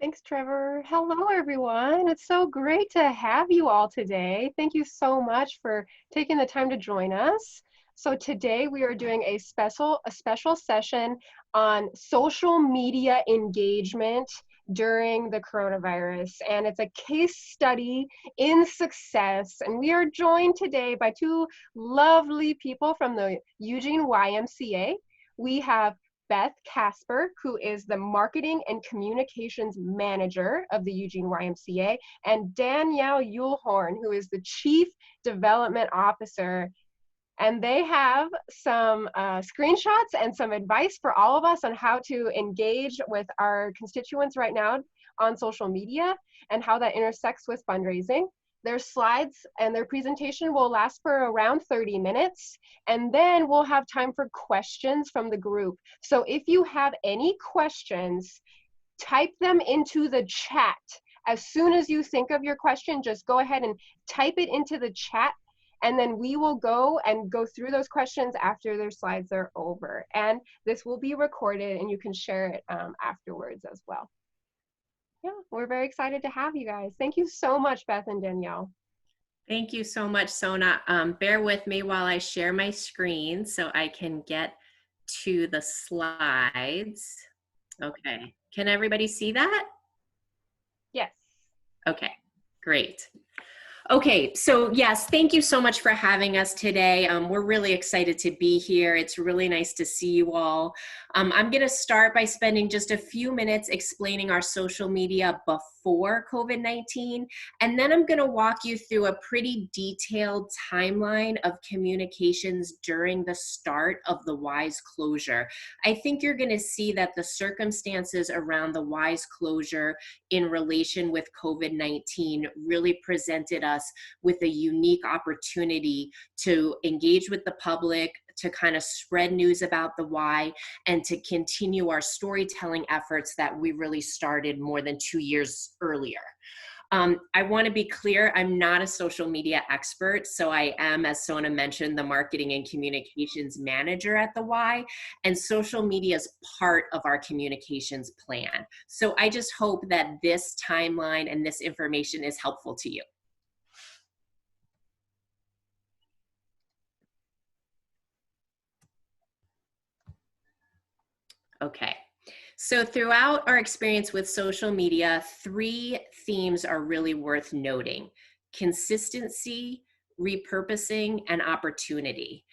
Thanks, Trevor. Hello, everyone. It's so great to have you all today. Thank you so much for taking the time to join us. So today we are doing a special session on social media engagement during the coronavirus, and it's a case study in success. And we are joined today by two lovely people from the Eugene YMCA. We have Beth Casper, who is the Marketing and Communications Manager of the Eugene YMCA, and Danielle Yulhorn, who is the Chief Development Officer. And they have some screenshots and some advice for all of us on how to engage with our constituents right now on social media and how that intersects with fundraising. Their slides and their presentation will last for around 30 minutes, and then we'll have time for questions from the group. So if you have any questions, type them into the chat. As soon as you think of your question, just go ahead and type it into the chat, and then we will go through those questions after their slides are over. And this will be recorded, and you can share it afterwards as well. Yeah, we're very excited to have you guys. Thank you so much, Beth and Danielle. Thank you so much, Sona. Bear with me while I share my screen so I can get to the slides. Okay, can everybody see that? Yes. Okay, great. Okay, so yes, thank you so much for having us today. We're really excited to be here. It's really nice to see you all. I'm going to start by spending just a few minutes explaining our social media before COVID-19, and then I'm going to walk you through a pretty detailed timeline of communications during the start of the WISE closure. I think you're going to see that the circumstances around the WISE closure in relation with COVID-19 really presented us with a unique opportunity to engage with the public, to kind of spread news about the why, and to continue our storytelling efforts that we really started more than 2 years earlier. I want to be clear, I'm not a social media expert, so I am, as Sona mentioned, the Marketing and Communications Manager at the Y, and social media is part of our communications plan. So I just hope that this timeline and this information is helpful to you. Okay. So throughout our experience with social media, 3 themes are really worth noting: consistency, repurposing, and opportunity.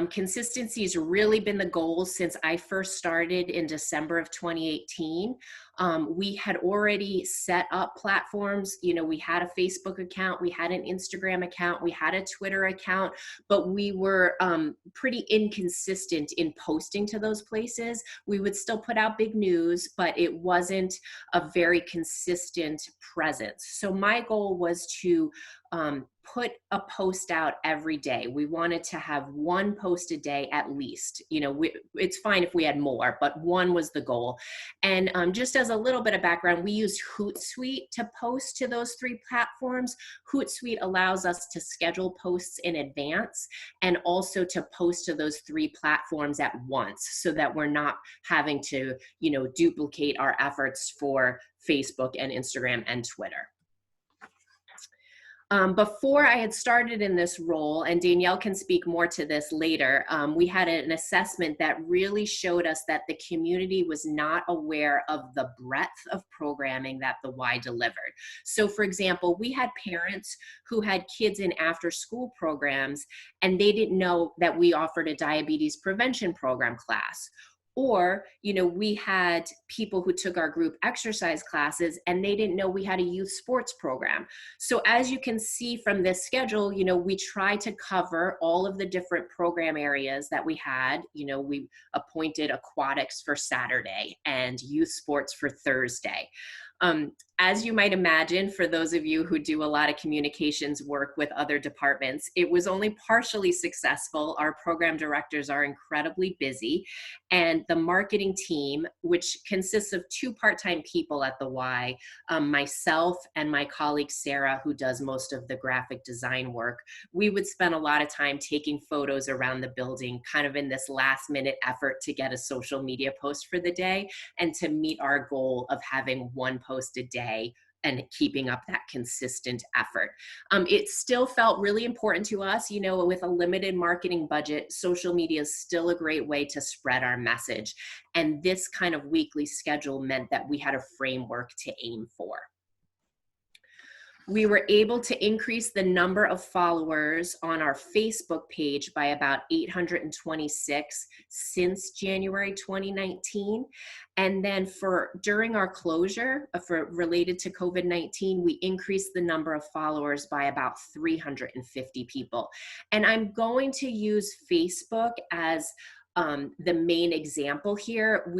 Consistency has really been the goal since I first started in December of 2018. We had already set up platforms. You know, we had a Facebook account, we had an Instagram account, we had a Twitter account, but we were pretty inconsistent in posting to those places. We would still put out big news, but it wasn't a very consistent presence. So my goal was to put a post out every day. We wanted to have 1 post a day at least. You know, it's fine if we had more, but 1 was the goal. And just as a little bit of background, we used Hootsuite to post to those 3 platforms. Hootsuite allows us to schedule posts in advance and also to post to those 3 platforms at once so that we're not having to, you know, duplicate our efforts for Facebook and Instagram and Twitter. Before I had started in this role, and Danielle can speak more to this later, we had an assessment that really showed us that the community was not aware of the breadth of programming that the Y delivered. So for example, we had parents who had kids in after-school programs, and they didn't know that we offered a diabetes prevention program class. Or, you know, we had people who took our group exercise classes and they didn't know we had a youth sports program. So as you can see from this schedule, you know, we try to cover all of the different program areas that we had. You know, we appointed aquatics for Saturday and youth sports for Thursday. As you might imagine, for those of you who do a lot of communications work with other departments, it was only partially successful. Our program directors are incredibly busy, and the marketing team, which consists of 2 part-time people at the Y, myself and my colleague Sarah, who does most of the graphic design work, we would spend a lot of time taking photos around the building, kind of in this last-minute effort to get a social media post for the day and to meet our goal of having 1 post post a day and keeping up that consistent effort. It still felt really important to us, you know, with a limited marketing budget, social media is still a great way to spread our message. And this kind of weekly schedule meant that we had a framework to aim for. We were able to increase the number of followers on our Facebook page by about 826 since January 2019. And then during our closure for related to COVID-19, we increased the number of followers by about 350 people. And I'm going to use Facebook as the main example here.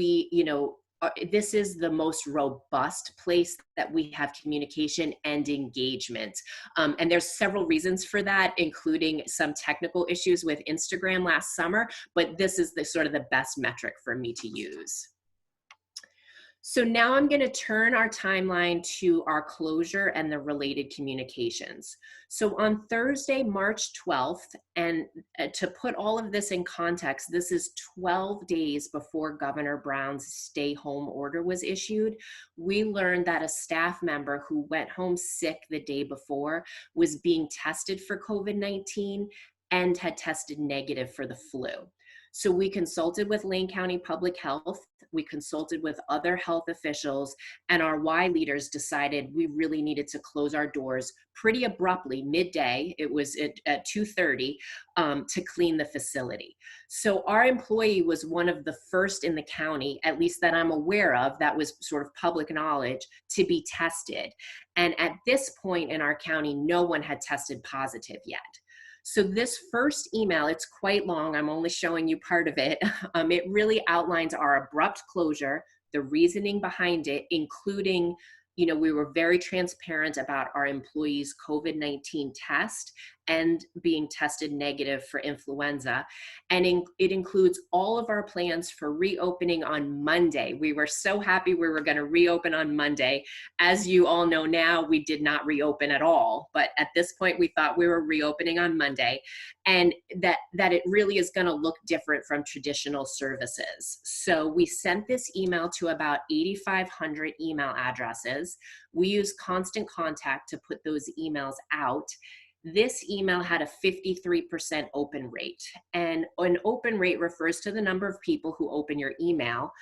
This is the most robust place that we have communication and engagement. And there's several reasons for that, including some technical issues with Instagram last summer, but this is the sort of the best metric for me to use. So now I'm going to turn our timeline to our closure and the related communications. So on Thursday, March 12th, and to put all of this in context, this is 12 days before Governor Brown's stay home order was issued. We learned that a staff member who went home sick the day before was being tested for COVID-19 and had tested negative for the flu. So we consulted with Lane County Public Health, we consulted with other health officials, and our Y leaders decided we really needed to close our doors pretty abruptly, midday, it was at 2:30, to clean the facility. So our employee was one of the first in the county, at least that I'm aware of, that was sort of public knowledge, to be tested. And at this point in our county, no one had tested positive yet. So this first email, it's quite long, I'm only showing you part of it. It really outlines our abrupt closure, the reasoning behind it, including, you know, we were very transparent about our employees' COVID-19 test and being tested negative for influenza. And it includes all of our plans for reopening on Monday. We were so happy we were going to reopen on Monday. As you all know now, we did not reopen at all. But at this point, we thought we were reopening on Monday, and that it really is going to look different from traditional services. So we sent this email to about 8,500 email addresses. We use Constant Contact to put those emails out. This email had a 53% open rate, and an open rate refers to the number of people who open your email.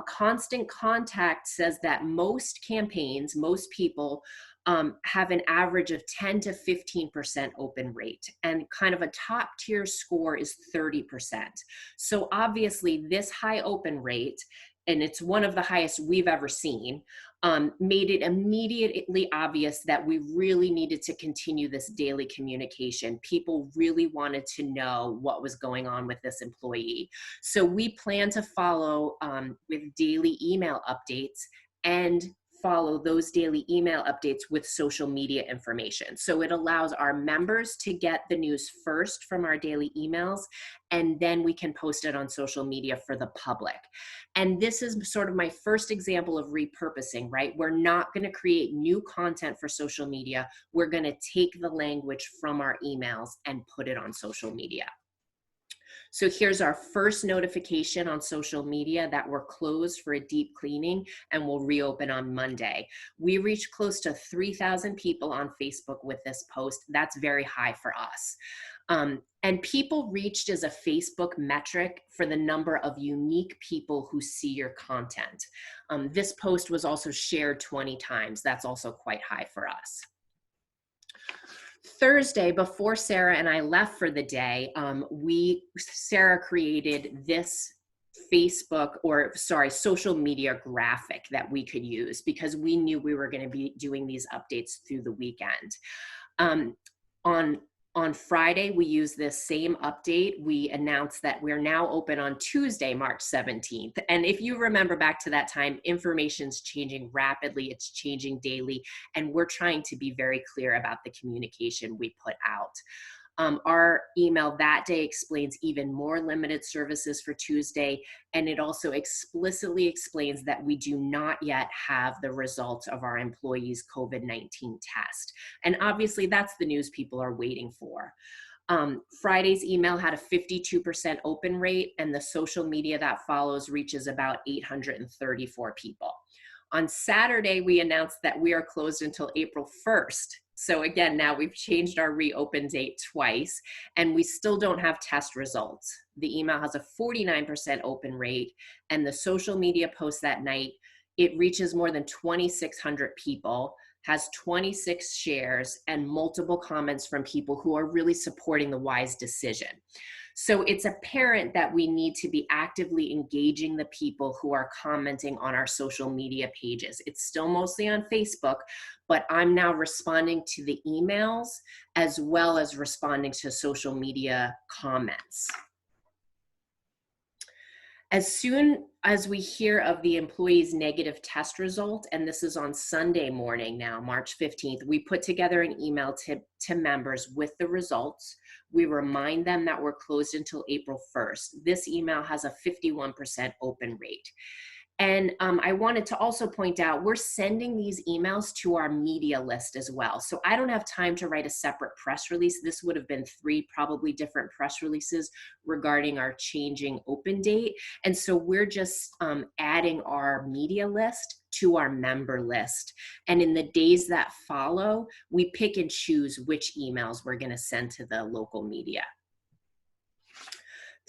Constant Contact says that most campaigns, most people have an average of 10 to 15% open rate, and kind of a top tier score is 30%. So obviously this high open rate, and it's one of the highest we've ever seen, made it immediately obvious that we really needed to continue this daily communication. People really wanted to know what was going on with this employee. So we plan to follow with daily email updates and follow those daily email updates with social media information. So it allows our members to get the news first from our daily emails, and then we can post it on social media for the public. And this is sort of my first example of repurposing, right? We're not going to create new content for social media. We're going to take the language from our emails and put it on social media. So here's our first notification on social media that we're closed for a deep cleaning and will reopen on Monday. We reached close to 3,000 people on Facebook with this post. That's very high for us. And people reached as a Facebook metric for the number of unique people who see your content. This post was also shared 20 times. That's also quite high for us. Thursday, before Sarah and I left for the day, Sarah created this social media graphic that we could use because we knew we were going to be doing these updates through the weekend. On Friday, we used this same update. We announced that we're now open on Tuesday, March 17th. And if you remember back to that time, information's changing rapidly, it's changing daily, and we're trying to be very clear about the communication we put out. Our email that day explains even more limited services for Tuesday, and it also explicitly explains that we do not yet have the results of our employees' COVID-19 test. And obviously that's the news people are waiting for. Friday's email had a 52% open rate, and the social media that follows reaches about 834 people. On Saturday, we announced that we are closed until April 1st. So again, now we've changed our reopen date twice, and we still don't have test results. The email has a 49% open rate, and the social media post that night, it reaches more than 2,600 people, has 26 shares, and multiple comments from people who are really supporting the wise decision. So it's apparent that we need to be actively engaging the people who are commenting on our social media pages. It's still mostly on Facebook, but I'm now responding to the emails as well as responding to social media comments. As soon as we hear of the employee's negative test result, and this is on Sunday morning now, March 15th, we put together an email to members with the results. We remind them that we're closed until April 1st. This email has a 51% open rate. And I wanted to also point out, we're sending these emails to our media list as well. So I don't have time to write a separate press release. This would have been 3 probably different press releases regarding our changing open date. And so we're just adding our media list to our member list. And in the days that follow, we pick and choose which emails we're going to send to the local media.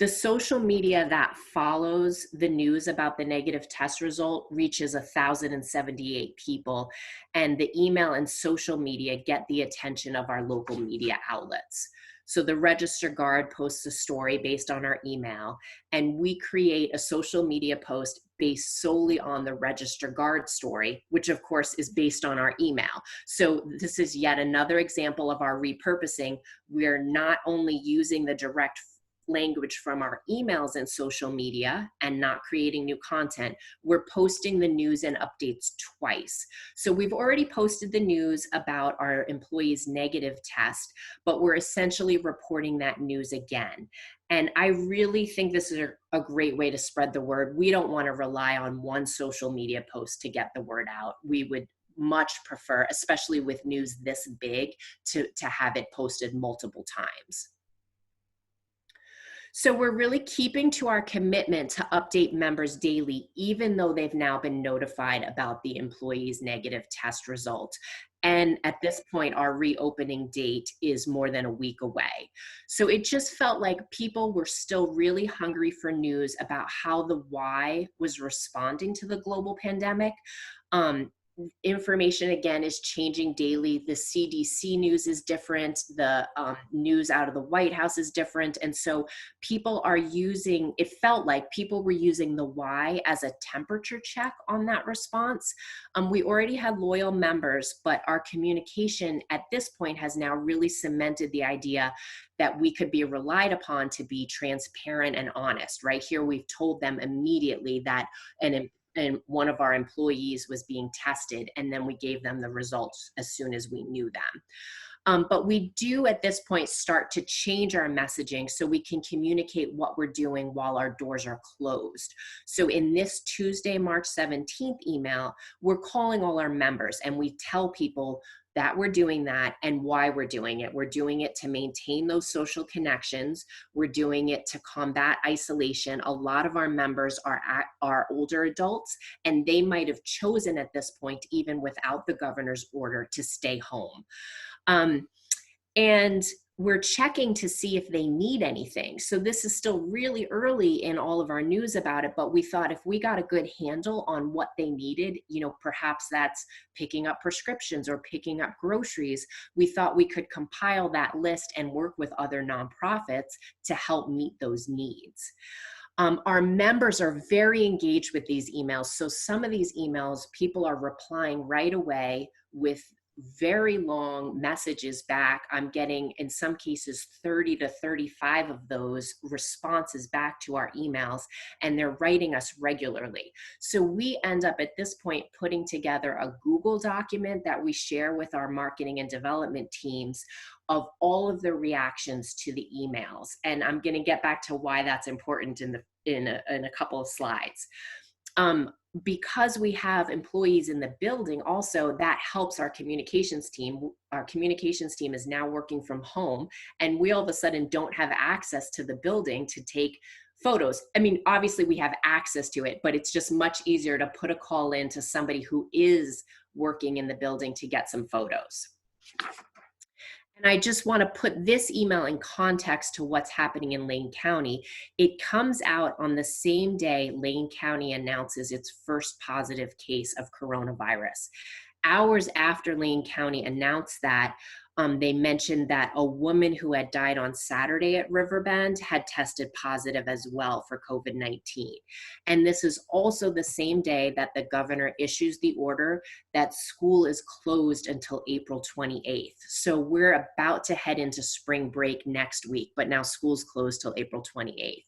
The social media that follows the news about the negative test result reaches 1,078 people, and the email and social media get the attention of our local media outlets. So the Register Guard posts a story based on our email, and we create a social media post based solely on the Register Guard story, which of course is based on our email. So this is yet another example of our repurposing. We're not only using the direct language from our emails and social media and not creating new content, we're posting the news and updates twice. So we've already posted the news about our employees' negative test, but we're essentially reporting that news again. And I really think this is a great way to spread the word. We don't want to rely on one social media post to get the word out. We would much prefer, especially with news this big, to have it posted multiple times. So we're really keeping to our commitment to update members daily, even though they've now been notified about the employee's negative test result. And at this point, our reopening date is more than a week away. So it just felt like people were still really hungry for news about how the Y was responding to the global pandemic. Information again is changing daily. The CDC news is different. The news out of the White House is different. And so people are using, it felt like people were using the Y as a temperature check on that response. We already had loyal members, but our communication at this point has now really cemented the idea that we could be relied upon to be transparent and honest. Right here, we've told them immediately that and one of our employees was being tested, and then we gave them the results as soon as we knew them. But we do at this point start to change our messaging so we can communicate what we're doing while our doors are closed. So in this Tuesday, March 17th email, we're calling all our members and we tell people that we're doing that and why we're doing it. We're doing it to maintain those social connections. We're doing it to combat isolation. A lot of our members are older adults, and they might have chosen at this point, even without the governor's order, to stay home. And we're checking to see if they need anything. So this is still really early in all of our news about it, but we thought if we got a good handle on what they needed, perhaps that's picking up prescriptions or picking up groceries, we thought we could compile that list and work with other nonprofits to help meet those needs. Our members are very engaged with these emails. So some of these emails, people are replying right away with very long messages back. I'm getting, in some cases, 30 to 35 of those responses back to our emails, and they're writing us regularly. So we end up at this point putting together a Google document that we share with our marketing and development teams of all of the reactions to the emails. And I'm going to get back to why that's important in a couple of slides. Because we have employees in the building also, that helps our communications team. Our communications team is now working from home, and we all of a sudden don't have access to the building to take photos. I mean, obviously we have access to it, but it's just much easier to put a call in to somebody who is working in the building to get some photos. And I just want to put this email in context to what's happening in Lane County. It comes out on the same day Lane County announces its first positive case of coronavirus. Hours after Lane County announced that, they mentioned that a woman who had died on Saturday at Riverbend had tested positive as well for COVID-19. And this is also the same day that the governor issues the order that school is closed until April 28th. So we're about to head into spring break next week, but now school's closed till April 28th.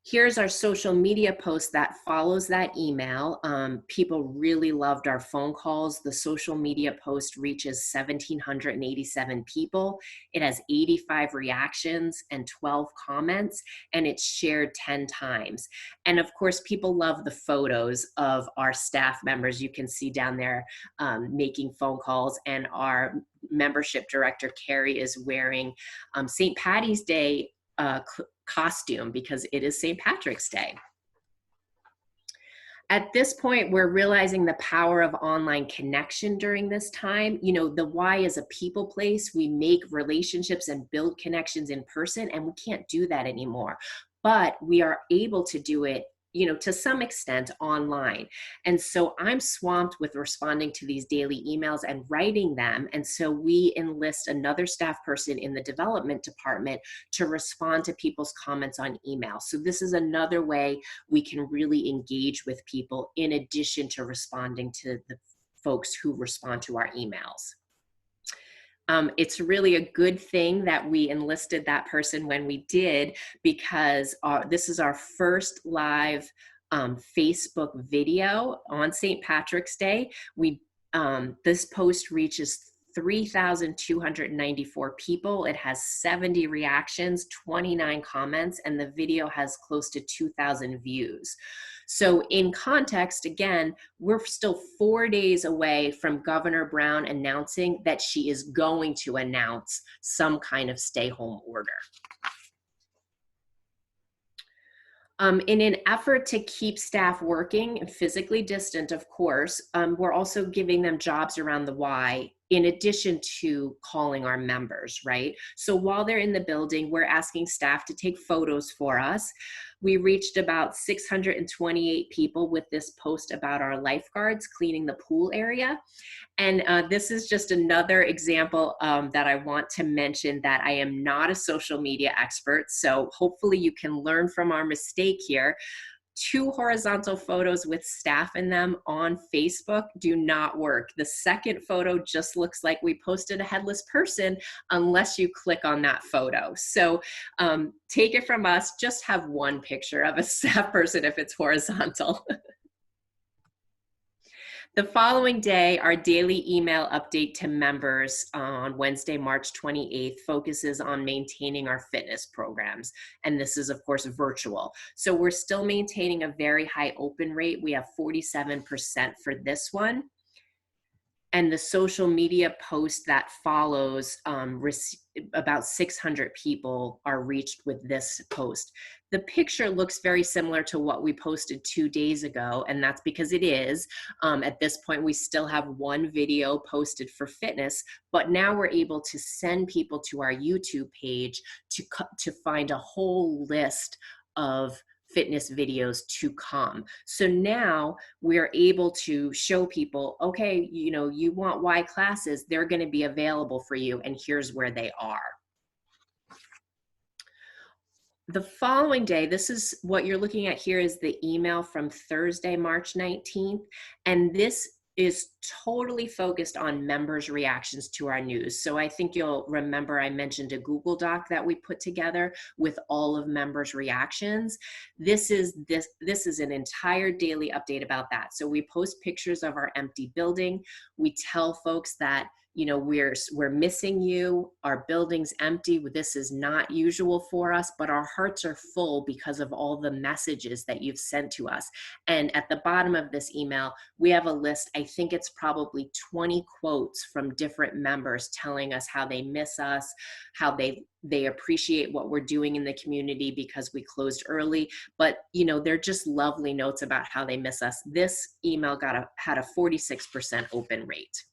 Here's our social media post that follows that email. People really loved our phone calls. The social media post reaches 1,787 people. It has 85 reactions and 12 comments, and it's shared 10 times. And of course, people love the photos of our staff members. You can see down there making phone calls, and our membership director, Carrie, is wearing St. Patty's Day costume because it is St. Patrick's Day. At this point, we're realizing the power of online connection during this time. You know, the Y is a people place. We make relationships and build connections in person, and we can't do that anymore. But we are able to do it, you know, to some extent online. And so I'm swamped with responding to these daily emails and writing them. And so we enlist another staff person in the development department to respond to people's comments on email. So this is another way we can really engage with people in addition to responding to the folks who respond to our emails. It's really a good thing that we enlisted that person when we did, because this is our first live Facebook video on St. Patrick's Day. This post reaches 3,294 people. It has 70 reactions, 29 comments, and the video has close to 2,000 views. So in context, again, we're still 4 days away from Governor Brown announcing that she is going to announce some kind of stay-home order. In an effort to keep staff working and physically distant, of course, we're also giving them jobs around the Y in addition to calling our members, right? So while they're in the building, we're asking staff to take photos for us. We reached about 628 people with this post about our lifeguards cleaning the pool area. And this is just another example that I want to mention, that I am not a social media expert. So hopefully you can learn from our mistake here. 2 horizontal photos with staff in them on Facebook do not work. The second photo just looks like we posted a headless person unless you click on that photo. So take it from us, just have one picture of a staff person if it's horizontal. The following day, our daily email update to members on Wednesday, March 28th, focuses on maintaining our fitness programs. And this is, of course, virtual. So we're still maintaining a very high open rate. We have 47% for this one. And the social media post that follows, about 600 people are reached with this post. The picture looks very similar to what we posted 2 days ago, and that's because it is. At this point, we still have one video posted for fitness, but now we're able to send people to our YouTube page to find a whole list of fitness videos to come. So now we're able to show people, okay, you know, you want Y classes, they're going to be available for you, and here's where they are. The following day, this is what you're looking at here, is the email from Thursday, March 19th, and this is totally focused on members' reactions to our news. So I think you'll remember I mentioned a Google Doc that we put together with all of members' reactions. This is an entire daily update about that. So we post pictures of our empty building. We tell folks that, you know, we're missing you. Our building's empty. This is not usual for us, but our hearts are full because of all the messages that you've sent to us. And at the bottom of this email, we have a list. I think it's probably 20 quotes from different members telling us how they miss us, how they appreciate what we're doing in the community because we closed early. But, you know, they're just lovely notes about how they miss us. This email had a 46% open rate.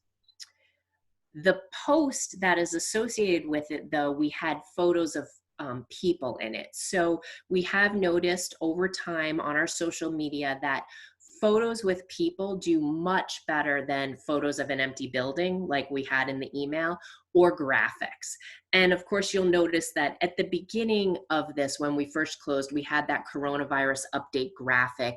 The post that is associated with it, though, we had photos of people in it. So we have noticed over time on our social media that photos with people do much better than photos of an empty building like we had in the email, or graphics. And of course, you'll notice that at the beginning of this, when we first closed, we had that coronavirus update graphic,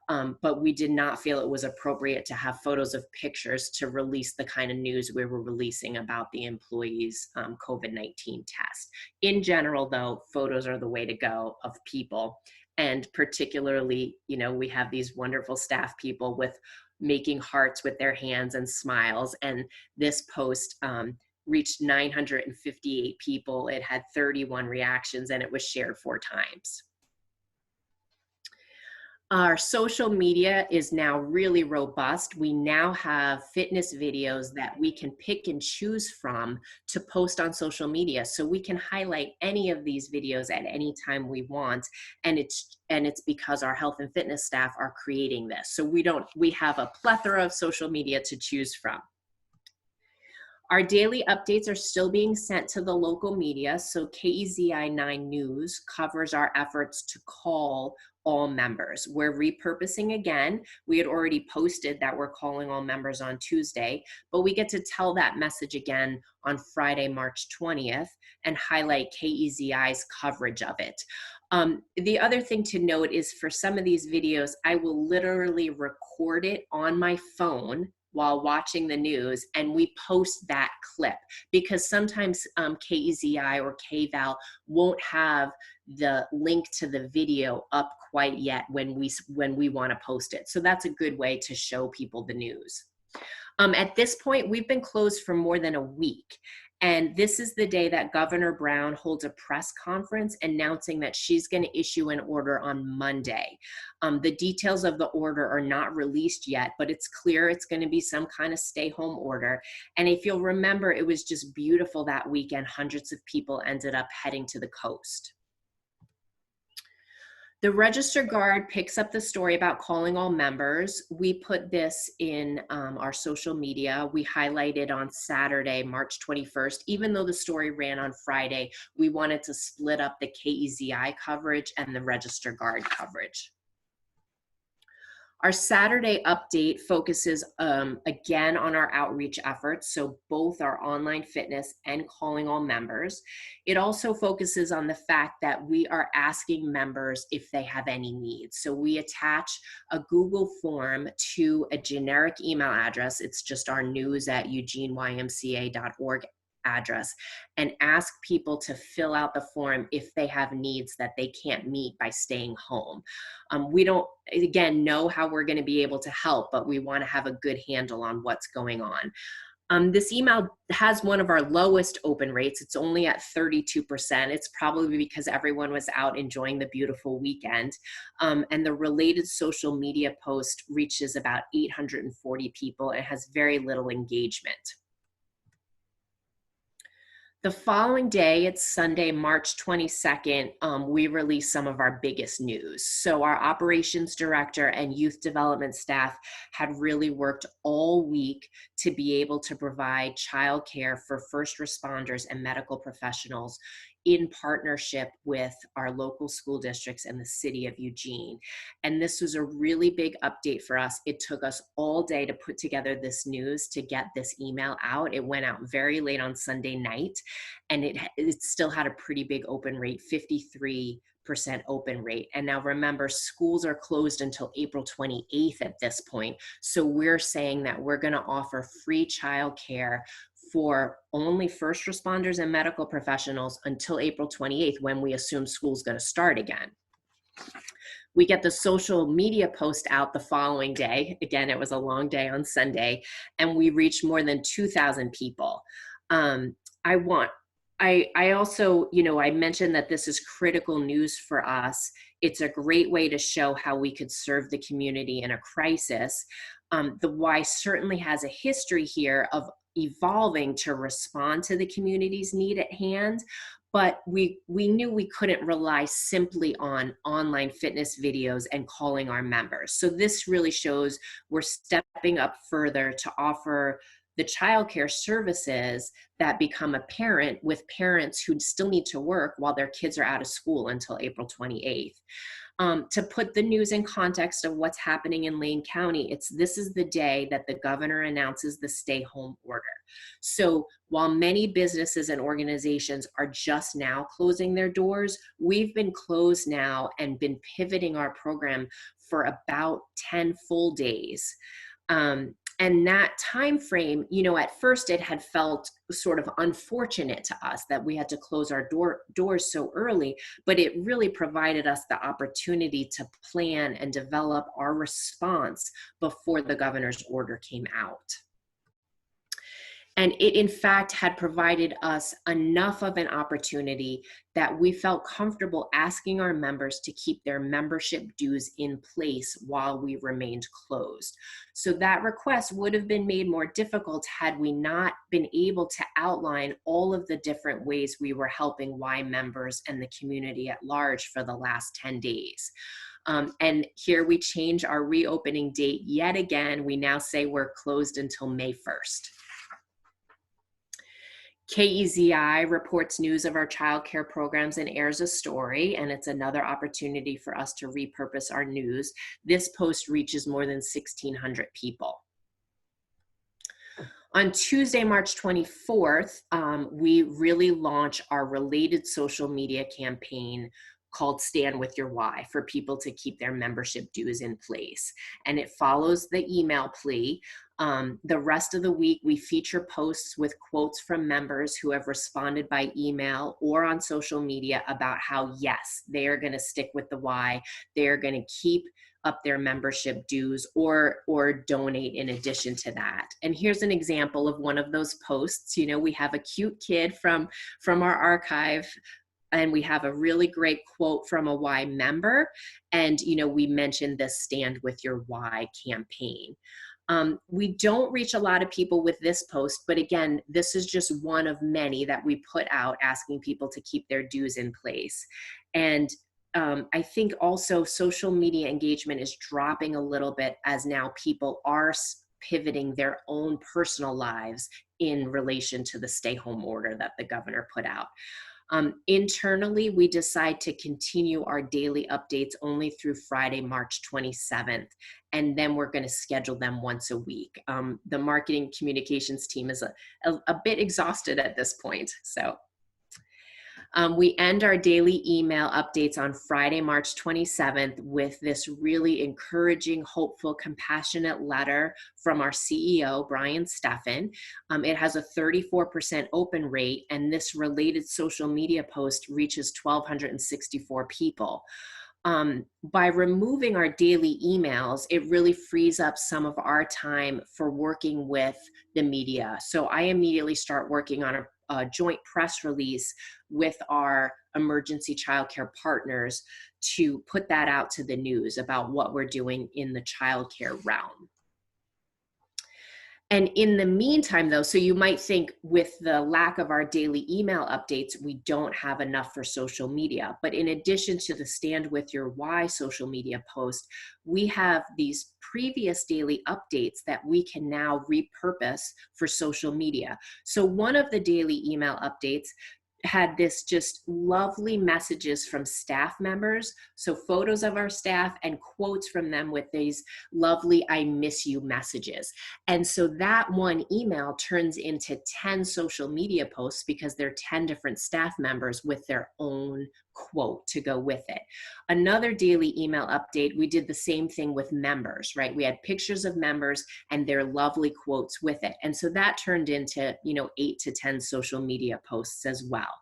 but we did not feel it was appropriate to have photos of pictures to release the kind of news we were releasing about the employees' COVID-19 test. In general, though, photos are the way to go of people. And particularly, you know, we have these wonderful staff people with making hearts with their hands and smiles. And this post reached 958 people. It had 31 reactions and it was shared 4 times. Our social media is now really robust. We now have fitness videos that we can pick and choose from to post on social media. So we can highlight any of these videos at any time we want. And it's because our health and fitness staff are creating this. So we have a plethora of social media to choose from. Our daily updates are still being sent to the local media. So KEZI 9 News covers our efforts to call all members. We're repurposing again. We had already posted that we're calling all members on Tuesday, but we get to tell that message again on Friday, March 20th, and highlight KEZI's coverage of it. The other thing to note is for some of these videos, I will literally record it on my phone while watching the news, and we post that clip because sometimes KEZI or KVAL won't have the link to the video up quite yet when we want to post it. So that's a good way to show people the news. At this point, we've been closed for more than a week. And this is the day that Governor Brown holds a press conference announcing that she's going to issue an order on Monday. The details of the order are not released yet, but it's clear it's going to be some kind of stay-home order. And if you'll remember, it was just beautiful that weekend. Hundreds of people ended up heading to the coast. The Register Guard picks up the story about calling all members. We put this in our social media. We highlighted on Saturday, March 21st. Even though the story ran on Friday, we wanted to split up the KEZI coverage and the Register Guard coverage. Our Saturday update focuses again on our outreach efforts, so both our online fitness and calling all members. It also focuses on the fact that we are asking members if they have any needs. So we attach a Google form to a generic email address. It's just our news@eugeneymca.org address, and ask people to fill out the form if they have needs that they can't meet by staying home. We don't, again, know how we're going to be able to help, but we want to have a good handle on what's going on. This email has one of our lowest open rates. It's only at 32%. It's probably because everyone was out enjoying the beautiful weekend. And the related social media post reaches about 840 people and has very little engagement. The following day, it's Sunday, March 22nd, we released some of our biggest news. So our operations director and youth development staff had really worked all week to be able to provide childcare for first responders and medical professionals in partnership with our local school districts and the city of Eugene. And this was a really big update for us. It took us all day to put together this news to get this email out. It went out very late on Sunday night, and it still had a pretty big open rate, 53% open rate. And now remember, schools are closed until April 28th at this point. So we're saying that we're gonna offer free childcare for only first responders and medical professionals until April 28th, when we assume school's going to start again. We get the social media post out the following day. Again, it was a long day on Sunday, and we reached more than 2,000 people. Um, I want, I also, I mentioned that this is critical news for us. It's a great way to show how we could serve the community in a crisis. The Y certainly has a history here of evolving to respond to the community's need at hand, but we knew we couldn't rely simply on online fitness videos and calling our members. So this really shows we're stepping up further to offer the childcare services that become apparent with parents who still need to work while their kids are out of school until April 28th. To put the news in context of what's happening in Lane County, this is the day that the governor announces the stay-home order. So while many businesses and organizations are just now closing their doors, we've been closed now and been pivoting our program for about 10 full days. And that time frame, at first it had felt sort of unfortunate to us that we had to close our doors so early, but it really provided us the opportunity to plan and develop our response before the governor's order came out. And it, in fact, had provided us enough of an opportunity that we felt comfortable asking our members to keep their membership dues in place while we remained closed. So that request would have been made more difficult had we not been able to outline all of the different ways we were helping Y members and the community at large for the last 10 days. And here we change our reopening date yet again. We now say we're closed until May 1st. KEZI reports news of our childcare programs and airs a story, and it's another opportunity for us to repurpose our news. This post reaches more than 1,600 people. On Tuesday, March 24th, we really launch our related social media campaign called Stand With Your Y for people to keep their membership dues in place. And it follows the email plea. The rest of the week, we feature posts with quotes from members who have responded by email or on social media about how, yes, they are going to stick with the Y. They are going to keep up their membership dues or donate in addition to that. And here's an example of one of those posts. We have a cute kid from our archive, and we have a really great quote from a Y member. And, we mentioned the Stand With Your Y campaign. We don't reach a lot of people with this post, but again, this is just one of many that we put out asking people to keep their dues in place. And I think also social media engagement is dropping a little bit as now people are pivoting their own personal lives in relation to the stay-home order that the governor put out. Internally, we decide to continue our daily updates only through Friday, March 27th, and then we're going to schedule them once a week. The marketing communications team is a bit exhausted at this point, so. We end our daily email updates on Friday, March 27th with this really encouraging, hopeful, compassionate letter from our CEO, Brian Steffen. It has a 34% open rate, and this related social media post reaches 1,264 people. By removing our daily emails, it really frees up some of our time for working with the media. So I immediately start working on a joint press release with our emergency childcare partners to put that out to the news about what we're doing in the childcare realm. And in the meantime, though, so you might think with the lack of our daily email updates, we don't have enough for social media. But in addition to the Stand With Your Y social media post, we have these previous daily updates that we can now repurpose for social media. So one of the daily email updates had this just lovely messages from staff members. So photos of our staff and quotes from them with these lovely "I miss you" messages. And so that one email turns into 10 social media posts because they're 10 different staff members with their own quote to go with it. Another daily email update, we did the same thing with members, right? We had pictures of members and their lovely quotes with it. And so that turned into, 8 to 10 social media posts as well.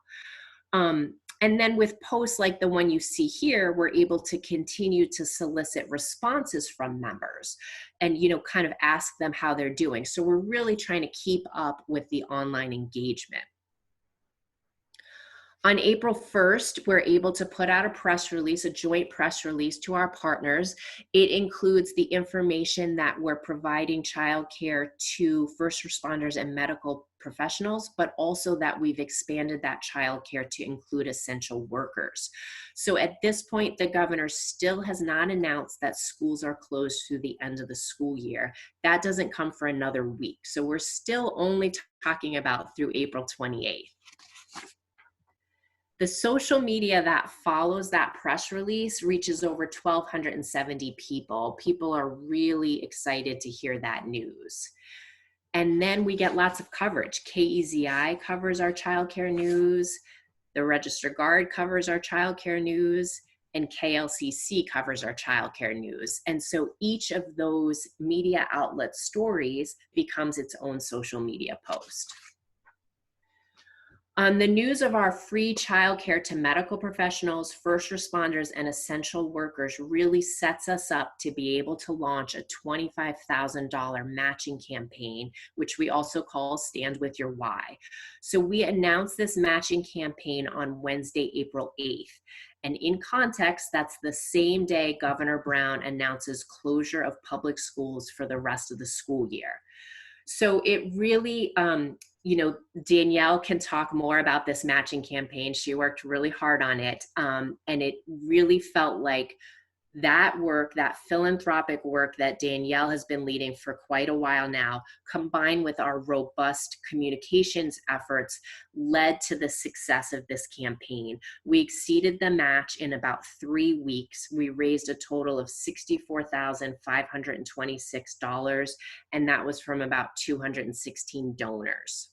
And then with posts like the one you see here, we're able to continue to solicit responses from members and, kind of ask them how they're doing. So we're really trying to keep up with the online engagement. On April 1st, we're able to put out a press release, a joint press release to our partners. It includes the information that we're providing childcare to first responders and medical professionals, but also that we've expanded that childcare to include essential workers. So at this point, the governor still has not announced that schools are closed through the end of the school year. That doesn't come for another week. So we're still only talking about through April 28th. The social media that follows that press release reaches over 1,270 people. People are really excited to hear that news. And then we get lots of coverage. KEZI covers our childcare news, the Register Guard covers our childcare news, and KLCC covers our childcare news. And so each of those media outlet stories becomes its own social media post. The news of our free childcare to medical professionals, first responders, and essential workers really sets us up to be able to launch a $25,000 matching campaign, which we also call Stand With Your Why. So we announced this matching campaign on Wednesday, April 8th. And in context, that's the same day Governor Brown announces closure of public schools for the rest of the school year. So it really, Danielle can talk more about this matching campaign. She worked really hard on it. And it really felt like that work, that philanthropic work that Danielle has been leading for quite a while now, combined with our robust communications efforts, led to the success of this campaign. We exceeded the match in about 3 weeks. We raised a total of $64,526, and that was from about 216 donors.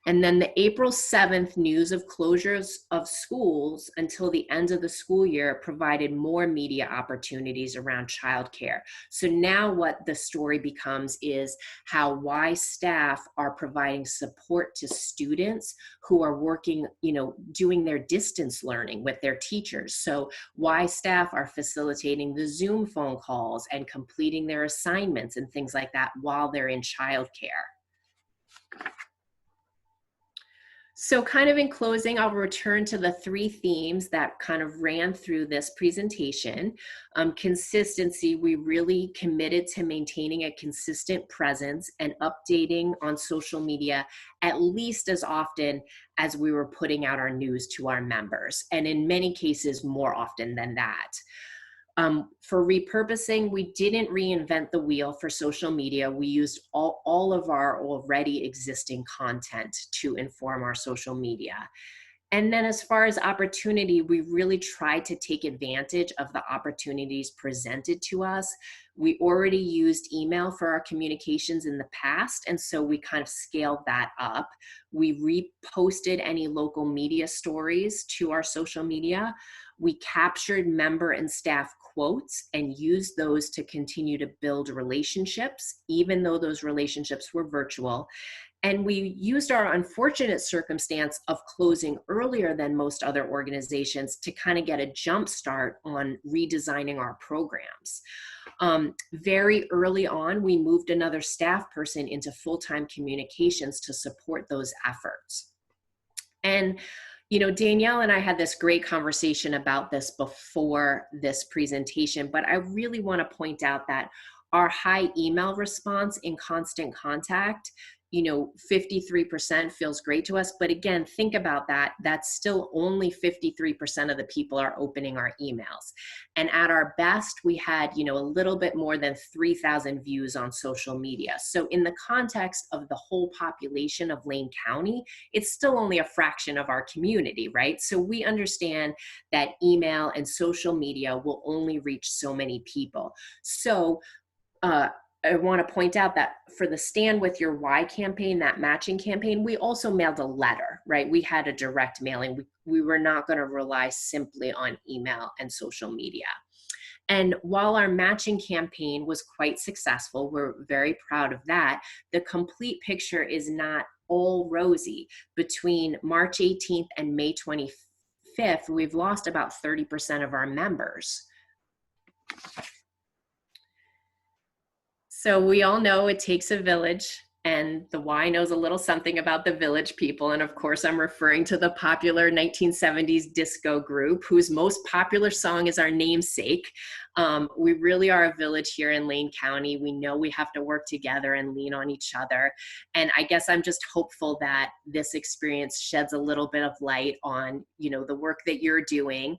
And then the April 7th news of closures of schools until the end of the school year provided more media opportunities around childcare. So now what the story becomes is how Y staff are providing support to students who are working, doing their distance learning with their teachers. So Y staff are facilitating the Zoom phone calls and completing their assignments and things like that while they're in childcare. So kind of in closing, I'll return to the 3 themes that kind of ran through this presentation. Consistency, we really committed to maintaining a consistent presence and updating on social media at least as often as we were putting out our news to our members, and in many cases more often than that. For repurposing, we didn't reinvent the wheel for social media. We used all of our already existing content to inform our social media. And then as far as opportunity, we really tried to take advantage of the opportunities presented to us. We already used email for our communications in the past, and so we kind of scaled that up. We reposted any local media stories to our social media. We captured member and staff quotes and used those to continue to build relationships, even though those relationships were virtual. And we used our unfortunate circumstance of closing earlier than most other organizations to kind of get a jump start on redesigning our programs. Very early on, we moved another staff person into full-time communications to support those efforts. And Danielle and I had this great conversation about this before this presentation, but I really want to point out that our high email response in Constant Contact, 53% feels great to us. But again, think about that. That's still only 53% of the people are opening our emails. And at our best, we had, a little bit more than 3,000 views on social media. So in the context of the whole population of Lane County, it's still only a fraction of our community, right? So we understand that email and social media will only reach so many people. So, I want to point out that for the Stand With Your Why campaign, that matching campaign, we also mailed a letter, right? We had a direct mailing. We were not going to rely simply on email and social media. And while our matching campaign was quite successful, we're very proud of that, the complete picture is not all rosy. Between March 18th and May 25th, we've lost about 30% of our members. So we all know it takes a village, and the Y knows a little something about the Village People. And of course, I'm referring to the popular 1970s disco group whose most popular song is Our Namesake. We really are a village here in Lane County. We know we have to work together and lean on each other. And I guess I'm just hopeful that this experience sheds a little bit of light on, you know, the work that you're doing.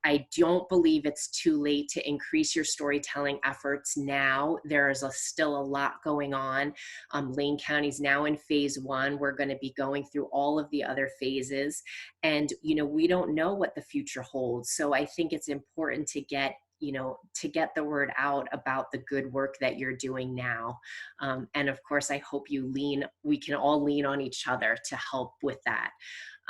I don't believe it's too late to increase your storytelling efforts now. There is still a lot going on. Lane County's now in phase 1. We're going to be going through all of the other phases. And, you know, we don't know what the future holds. So I think it's important to get the word out about the good work that you're doing now. And of course, I hope we can all lean on each other to help with that.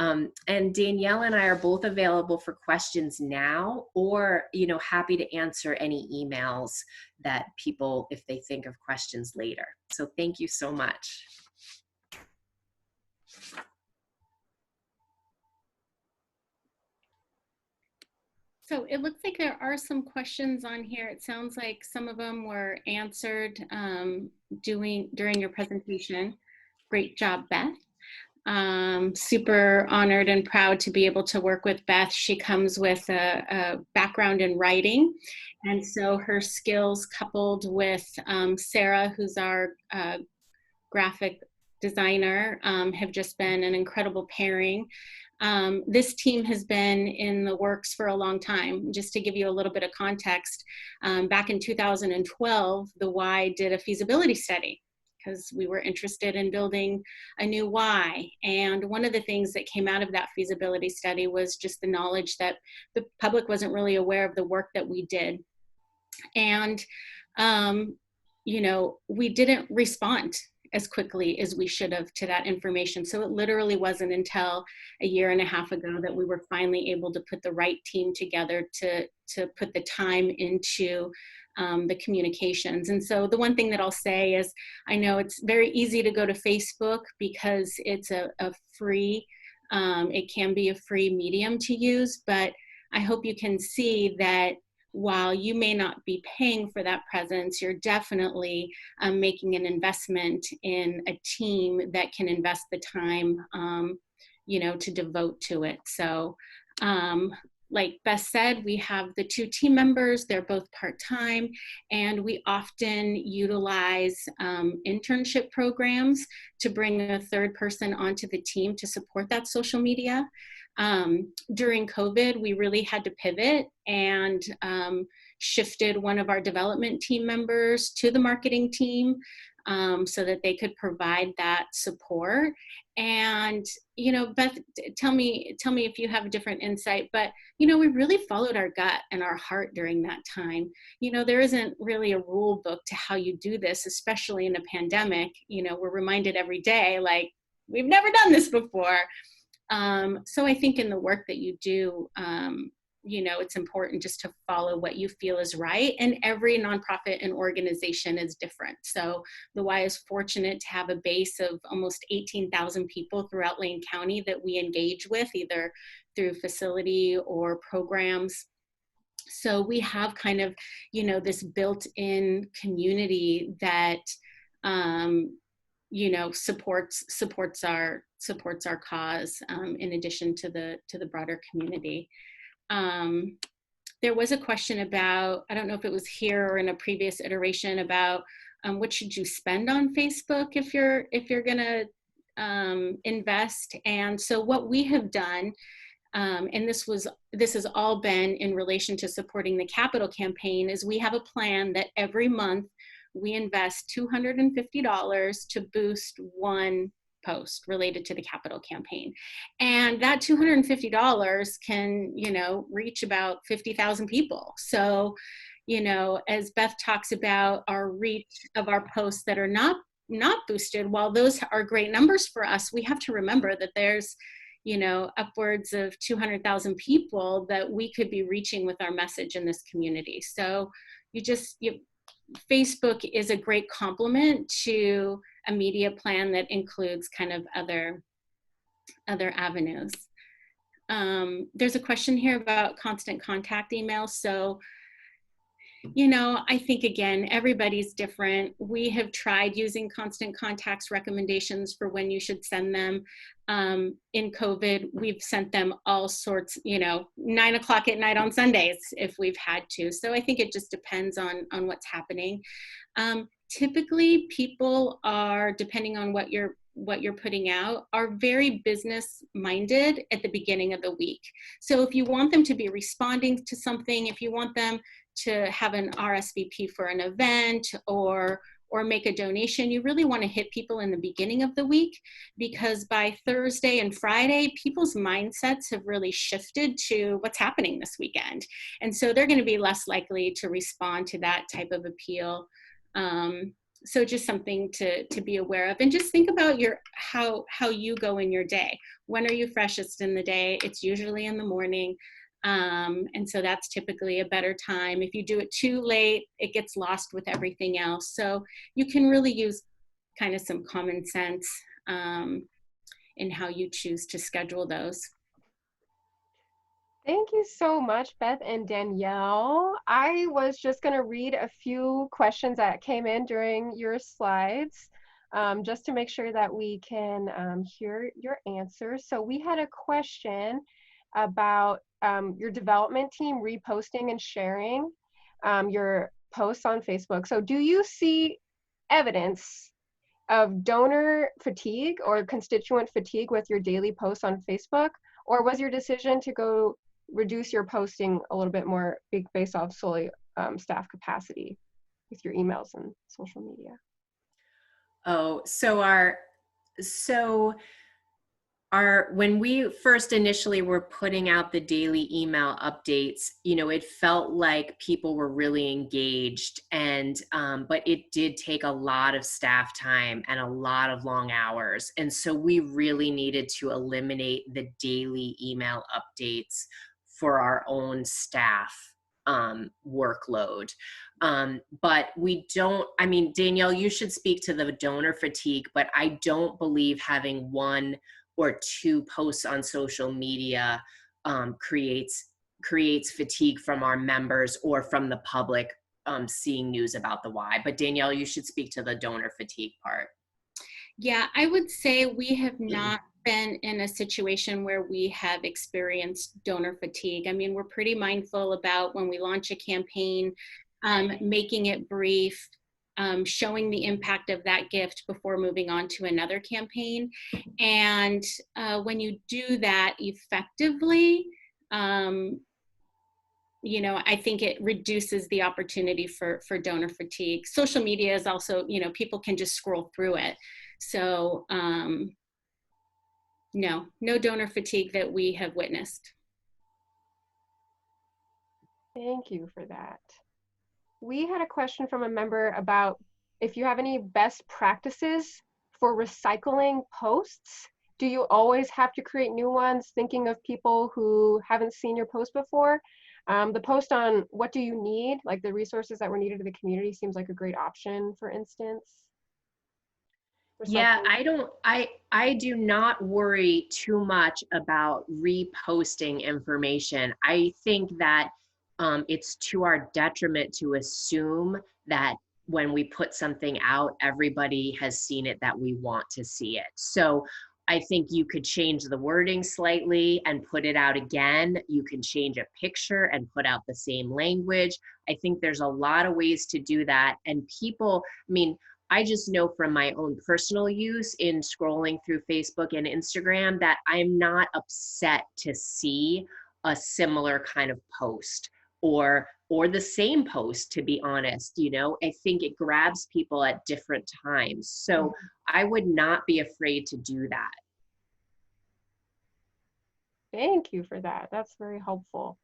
And Danielle and I are both available for questions now, or, you know, happy to answer any emails that people, if they think of questions later. So thank you so much. So it looks like there are some questions on here. It sounds like some of them were answered during your presentation. Great job, Beth. Super honored and proud to be able to work with Beth. She comes with a background in writing, and so her skills coupled with Sarah, who's our graphic designer, have just been an incredible pairing. This team has been in the works for a long time. Just to give you a little bit of context, back in 2012, the Y did a feasibility study because we were interested in building a new Y. And one of the things that came out of that feasibility study was just the knowledge that the public wasn't really aware of the work that we did. And, you know, we didn't respond as quickly as we should have to that information. So it literally wasn't until a year and a half ago that we were finally able to put the right team together to put the time into the communications. And so the one thing that I'll say is, I know it's very easy to go to Facebook because it's a free, it can be a free medium to use, but I hope you can see that while you may not be paying for that presence, you're definitely making an investment in a team that can invest the time, you know, to devote to it. So like Beth said, we have the 2 team members. They're both part-time, and we often utilize internship programs to bring a 3rd person onto the team to support that social media. During COVID, we really had to pivot and shifted one of our development team members to the marketing team so that they could provide that support. And, you know, Beth, tell me if you have a different insight, but, you know, we really followed our gut and our heart during that time. You know, there isn't really a rule book to how you do this, especially in a pandemic. You know, we're reminded every day, like, we've never done this before. So I think in the work that you do, you know, it's important just to follow what you feel is right. And every nonprofit and organization is different. So the Y is fortunate to have a base of almost 18,000 people throughout Lane County that we engage with, either through facility or programs. So we have kind of, you know, this built-in community that, you know, supports our cause in addition to the broader community. There was a question about, I don't know if it was here or in a previous iteration, about what should you spend on Facebook if you're gonna invest. And so what we have done, and this has all been in relation to supporting the capital campaign, is we have a plan that every month we invest $250 to boost one post related to the capital campaign. And that $250 can, you know, reach about 50,000 people. So, you know, as Beth talks about our reach of our posts that are not boosted, while those are great numbers for us, we have to remember that there's, you know, upwards of 200,000 people that we could be reaching with our message in this community. So Facebook is a great complement to a media plan that includes kind of other avenues. There's a question here about constant contact emails. So, you know, I think, again, everybody's different. We have tried using constant contacts recommendations for when you should send them. In COVID, we've sent them all sorts, you know, 9 o'clock at night on Sundays if we've had to. So I think it just depends on what's happening. Typically, people are, depending on what you're putting out, are very business minded at the beginning of the week. So if you want them to be responding to something, if you want them to have an RSVP for an event or make a donation, you really want to hit people in the beginning of the week, because by Thursday and Friday, people's mindsets have really shifted to what's happening this weekend. And so they're going to be less likely to respond to that type of appeal. So just something to be aware of, and just think about how you go in your day. When are you freshest in the day? It's usually in the morning. And so that's typically a better time. If you do it too late, it gets lost with everything else. So you can really use kind of some common sense in how you choose to schedule those. Thank you so much, Beth and Danielle. I was just going to read a few questions that came in during your slides, just to make sure that we can hear your answers. So we had a question about your development team reposting and sharing your posts on Facebook. So do you see evidence of donor fatigue or constituent fatigue with your daily posts on Facebook? Or was your decision to go reduce your posting a little bit more based off solely staff capacity with your emails and social media? Oh, when we first initially were putting out the daily email updates, you know, it felt like people were really engaged, and but it did take a lot of staff time and a lot of long hours. And so we really needed to eliminate the daily email updates for our own staff workload. But we don't, I mean, Danielle, you should speak to the donor fatigue, but I don't believe having 1 or 2 posts on social media creates fatigue from our members or from the public seeing news about the Y. But Danielle, you should speak to the donor fatigue part. Yeah, I would say we have not been in a situation where we have experienced donor fatigue. I mean, we're pretty mindful about when we launch a campaign, making it brief, showing the impact of that gift before moving on to another campaign. And when you do that effectively, you know, I think it reduces the opportunity for donor fatigue. Social media is also, you know, people can just scroll through it. So no donor fatigue that we have witnessed. Thank you for that. We had a question from a member about if you have any best practices for recycling posts. Do you always have to create new ones, thinking of people who haven't seen your post before? The post on what do you need, like the resources that were needed to the community, seems like a great option, for instance. Yeah, I do not worry too much about reposting information. I think that it's to our detriment to assume that when we put something out, everybody has seen it that we want to see it. So I think you could change the wording slightly and put it out again. You can change a picture and put out the same language. I think there's a lot of ways to do that. And people, I mean, I just know from my own personal use in scrolling through Facebook and Instagram that I'm not upset to see a similar kind of post or the same post, to be honest. You know, I think it grabs people at different times. So I would not be afraid to do that. Thank you for that. That's very helpful.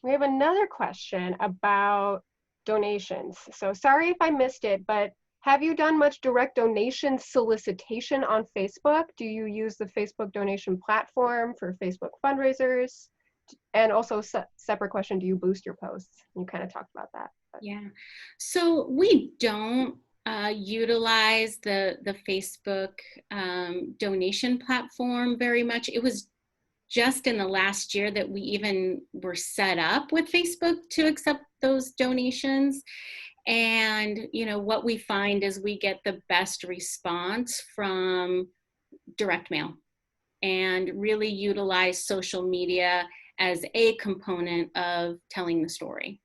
We have another question about donations. So sorry if I missed it, but have you done much direct donation solicitation on Facebook? Do you use the Facebook donation platform for Facebook fundraisers? And also, separate question, do you boost your posts? You kind of talked about that. Yeah, so we don't utilize the Facebook donation platform very much. It was just in the last year that we even were set up with Facebook to accept those donations. And, you know, what we find is we get the best response from direct mail, and really utilize social media as a component of telling the story.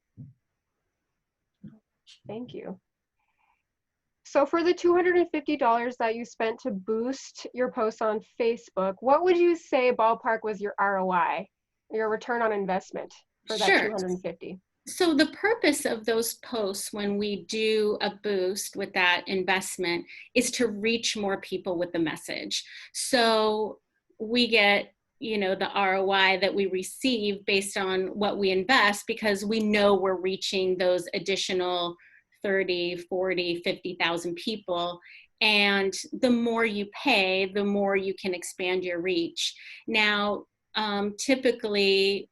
Thank you. So for the $250 that you spent to boost your posts on Facebook, what would you say ballpark was your ROI, your return on investment for that Sure. 250? So the purpose of those posts when we do a boost with that investment is to reach more people with the message. So we get, you know, the ROI that we receive based on what we invest, because we know we're reaching those additional 30, 40, 50,000 people. And the more you pay, the more you can expand your reach. Now, typically,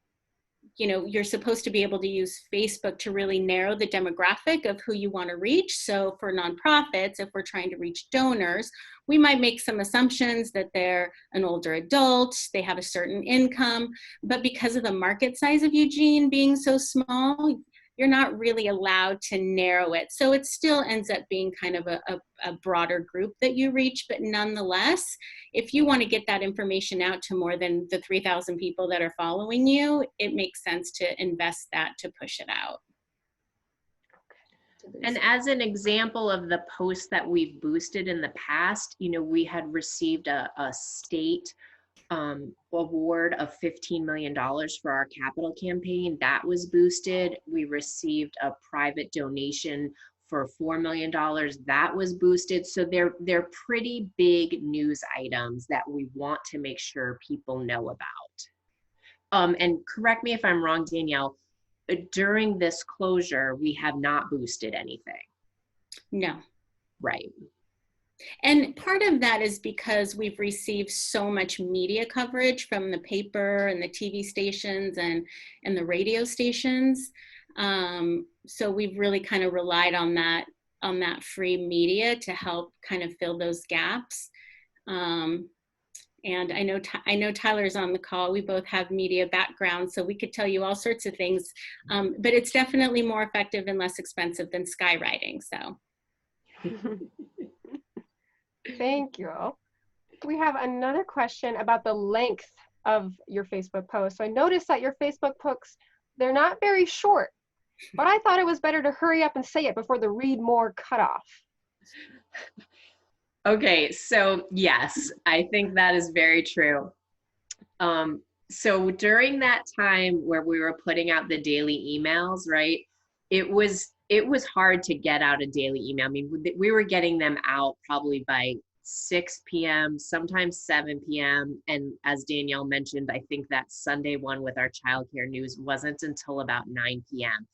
you know, you're supposed to be able to use Facebook to really narrow the demographic of who you want to reach. So for nonprofits, if we're trying to reach donors, we might make some assumptions that they're an older adult, they have a certain income, but because of the market size of Eugene being so small, you're not really allowed to narrow it. So it still ends up being kind of a broader group that you reach, but nonetheless, if you want to get that information out to more than the 3,000 people that are following you, it makes sense to invest that to push it out. And as an example of the posts that we've boosted in the past, you know, we had received a state award of $15 million for our capital campaign. That was boosted. We received a private donation for $4 million. That was boosted. So they're pretty big news items that we want to make sure people know about. And correct me if I'm wrong, Danielle, during this closure, we have not boosted anything. No. Right. And part of that is because we've received so much media coverage from the paper and the TV stations and the radio stations. So we've really kind of relied on that free media to help kind of fill those gaps. And I know Tyler's on the call. We both have media backgrounds, so we could tell you all sorts of things. But it's definitely more effective and less expensive than skywriting. So. Thank you. We have another question about the length of your Facebook posts. So I noticed that your Facebook posts, they're not very short, but I thought it was better to hurry up and say it before the read more cutoff. Okay, so yes, I think that is very true. So during that time where we were putting out the daily emails, right, it was hard to get out a daily email. I mean, we were getting them out probably by 6 p.m., sometimes 7 p.m. And as Danielle mentioned, I think that Sunday one with our childcare news wasn't until about 9 p.m.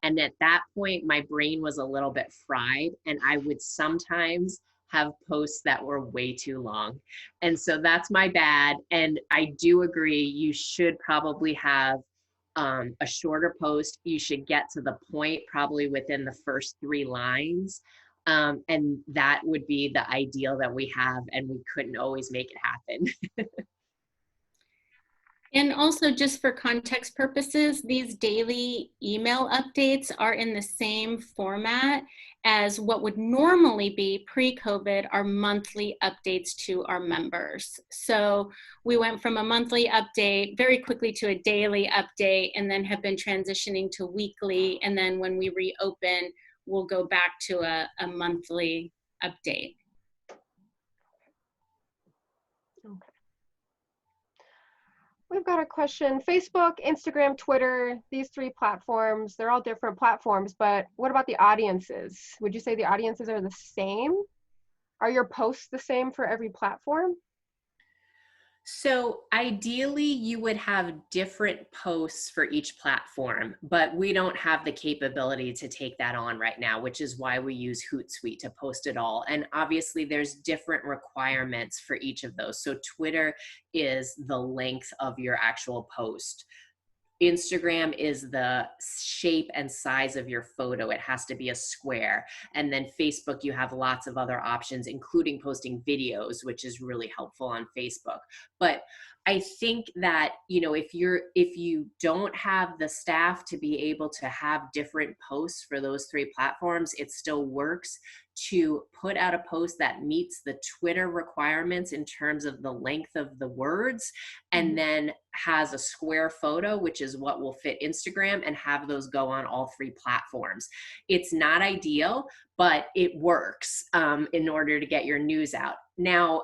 And at that point, my brain was a little bit fried, and I would sometimes have posts that were way too long. And so that's my bad. And I do agree, you should probably have a shorter post. You should get to the point probably within the first 3 lines. And that would be the ideal that we have, and we couldn't always make it happen. And also, just for context purposes, these daily email updates are in the same format as what would normally be pre-COVID, our monthly updates to our members. So we went from a monthly update very quickly to a daily update, and then have been transitioning to weekly. And then when we reopen, we'll go back to a monthly update. Okay. We've got a question. Facebook, Instagram, Twitter, these 3 platforms, they're all different platforms, but what about the audiences? Would you say the audiences are the same? Are your posts the same for every platform? So ideally, you would have different posts for each platform, but we don't have the capability to take that on right now, which is why we use Hootsuite to post it all. And obviously, there's different requirements for each of those. So Twitter is the length of your actual post. Instagram is the shape and size of your photo. It has to be a square. And then Facebook, you have lots of other options, including posting videos, which is really helpful on Facebook. But I think that, you know, if you don't have the staff to be able to have different posts for those 3 platforms, it still works to put out a post that meets the Twitter requirements in terms of the length of the words, and then has a square photo, which is what will fit Instagram, and have those go on all 3 platforms. It's not ideal, but it works in order to get your news out. Now,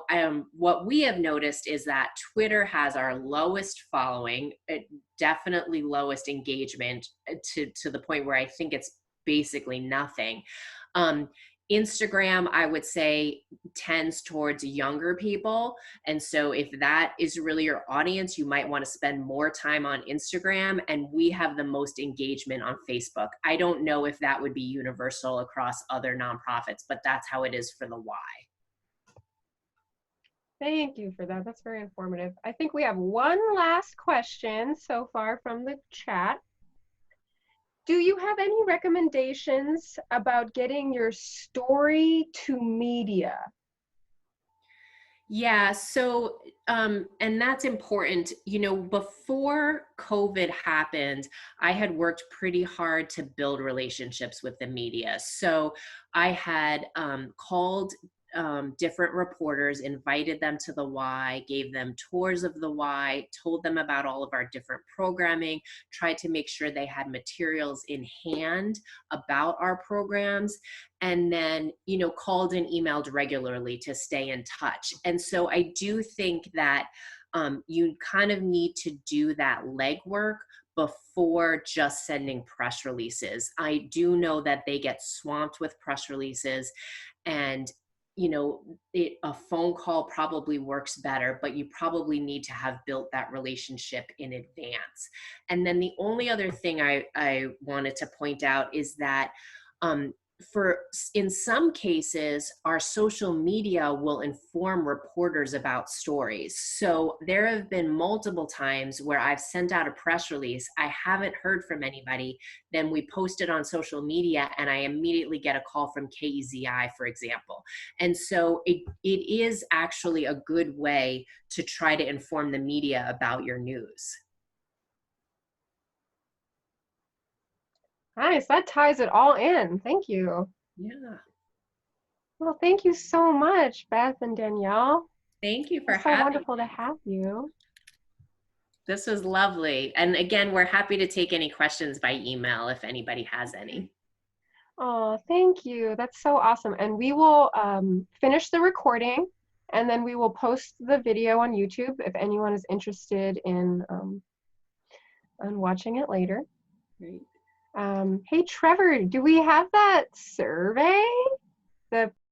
what we have noticed is that Twitter has our lowest following, definitely lowest engagement, to the point where I think it's basically nothing. Instagram, I would say, tends towards younger people. And so if that is really your audience, you might want to spend more time on Instagram, and we have the most engagement on Facebook. I don't know if that would be universal across other nonprofits, but that's how it is for the Y. Thank you for that. That's very informative. I think we have one last question so far from the chat. Do you have any recommendations about getting your story to media? Yeah, so, and that's important. You know, before COVID happened, I had worked pretty hard to build relationships with the media. So I had called different reporters, invited them to the Y, gave them tours of the Y, told them about all of our different programming, tried to make sure they had materials in hand about our programs, and then, you know, called and emailed regularly to stay in touch. And so I do think that you kind of need to do that legwork before just sending press releases. I do know that they get swamped with press releases, and you know, a phone call probably works better, but you probably need to have built that relationship in advance. And then the only other thing I wanted to point out is that in some cases, our social media will inform reporters about stories. So there have been multiple times where I've sent out a press release, I haven't heard from anybody, then we post it on social media, and I immediately get a call from KEZI, for example. And so it is actually a good way to try to inform the media about your news. Nice, that ties it all in. Thank you. Yeah. Well, thank you so much, Beth and Danielle. Thank you for It's so having wonderful me. to have you. This was lovely. And again, we're happy to take any questions by email if anybody has any. Oh, thank you. That's so awesome. And we will finish the recording, and then we will post the video on YouTube if anyone is interested in watching it later. Great. Hey, Trevor, do we have that survey? The